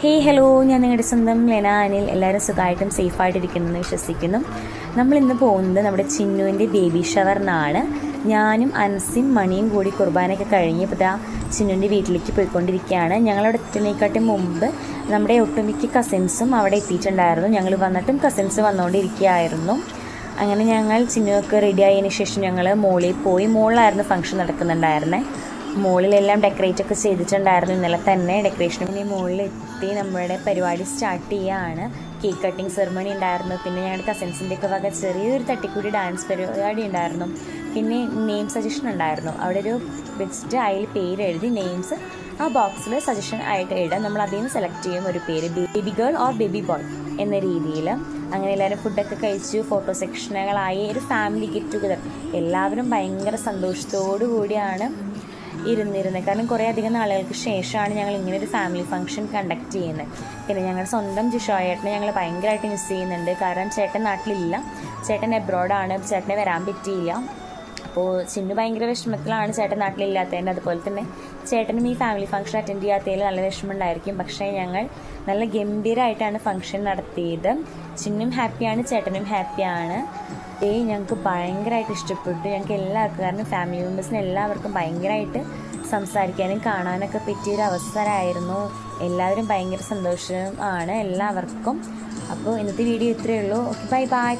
Hello, ഞാൻ നിങ്ങളുടെ സ്വന്തം ലെന അനിൽ. എല്ലാവരും സുഖമായിട്ടും സേഫായിട്ടിരിക്കുന്നെന്ന് വിശ്വസിക്കുന്നു. നമ്മളിന്ന് പോകുന്നത് നമ്മുടെ ചിന്നുവിൻ്റെ ബേബി ഷവറിനാണ്. ഞാനും അൻസിയും മണിയും കൂടി കുർബാനയൊക്കെ കഴിഞ്ഞ് ഇപ്പോൾ ചിന്നുവിൻ്റെ വീട്ടിലേക്ക് പോയിക്കൊണ്ടിരിക്കുകയാണ്. ഞങ്ങളവിടെ എത്തുന്നതിനെക്കാട്ടും മുമ്പ് നമ്മുടെ ഒട്ടുമിക്ക കസിൻസും അവിടെ എത്തിയിട്ടുണ്ടായിരുന്നു. ഞങ്ങൾ വന്നിട്ടും കസിൻസ് വന്നുകൊണ്ടിരിക്കുകയായിരുന്നു. അങ്ങനെ ഞങ്ങൾ ചിന്നുവൊക്കെ റെഡി ആയതിനു ശേഷം ഞങ്ങൾ മോളിൽ പോയി. മോളിലായിരുന്നു ഫംഗ്ഷൻ നടക്കുന്നുണ്ടായിരുന്നത്. മോളിലെല്ലാം ഡെക്കറേറ്റ് ഒക്കെ ചെയ്തിട്ടുണ്ടായിരുന്നു. ഇന്നലെ തന്നെ ഡെക്കറേഷന് മുകളിലെത്തി നമ്മുടെ പരിപാടി സ്റ്റാർട്ട് ചെയ്യുകയാണ്. കേക്ക് കട്ടിങ് സെറിമണി ഉണ്ടായിരുന്നു. പിന്നെ ഞങ്ങളുടെ കസിൻസിൻ്റെ ഒക്കെ വക ചെറിയൊരു തട്ടിക്കൂടി ഡാൻസ് പരിപാടി ഉണ്ടായിരുന്നു. പിന്നെ നെയിം സജഷൻ ഉണ്ടായിരുന്നു. അവിടെ ഒരു വെച്ചിട്ട് അതിൽ പേര് എഴുതി നെയിംസ് ആ ബോക്സിൽ സജഷൻ ആയിട്ട് എഴുതാം. നമ്മൾ അതിൽ നിന്ന് സെലക്ട് ചെയ്യും ഒരു പേര്, baby girl or baby boy എന്ന രീതിയിൽ. അങ്ങനെ എല്ലാവരും ഫുഡൊക്കെ കഴിച്ചു. ഫോട്ടോ സെക്ഷനുകളായി. ഒരു ഫാമിലി ഗെറ്റ് ടുഗദർ. എല്ലാവരും ഭയങ്കര സന്തോഷത്തോടു കൂടിയാണ് ഇരുന്നിരുന്നത്. കാരണം കുറേ അധികം നാളുകൾക്ക് ശേഷമാണ് ഞങ്ങൾ ഇങ്ങനെ ഒരു ഫാമിലി ഫംഗ്ഷൻ കണ്ടക്ട് ചെയ്യുന്നത്. പിന്നെ ഞങ്ങളുടെ സ്വന്തം ജിഷോയേട്ടനെ ഞങ്ങൾ ഭയങ്കരമായിട്ട് മിസ് ചെയ്യുന്നുണ്ട്. കാരണം ചേട്ടൻ നാട്ടിലില്ല, ചേട്ടൻ എബ്രോഡാണ്. ചേട്ടനെ വരാൻ പറ്റിയില്ല. അപ്പോൾ ചിന്നു ഭയങ്കര വിഷമത്തിലാണ് ചേട്ടൻ നാട്ടിലില്ലാത്തതിൻ്റെ. അതുപോലെ തന്നെ ചേട്ടനും ഈ ഫാമിലി ഫംഗ്ഷൻ അറ്റൻഡ് ചെയ്യാത്തതിൽ നല്ല വിഷമമുണ്ടായിരിക്കും. പക്ഷേ ഞങ്ങൾ നല്ല ഗംഭീരമായിട്ടാണ് ഫംഗ്ഷൻ നടത്തിയത്. ചിന്നും ഹാപ്പിയാണ്, ചേട്ടനും ഹാപ്പിയാണ്. ഞങ്ങൾക്ക് ഭയങ്കരമായിട്ട് ഇഷ്ടപ്പെട്ടു. ഞങ്ങൾക്ക് എല്ലാവർക്കും, കാരണം ഫാമിലി മെമ്പേഴ്സിന് എല്ലാവർക്കും ഭയങ്കരമായിട്ട് സംസാരിക്കാനും കാണാനൊക്കെ പറ്റിയൊരു അവസരമായിരുന്നു. എല്ലാവരും ഭയങ്കര സന്തോഷമാണ് എല്ലാവർക്കും. അപ്പോൾ ഇന്നത്തെ വീഡിയോ ഇത്രയേ ഉള്ളൂ. Okay, bye bye.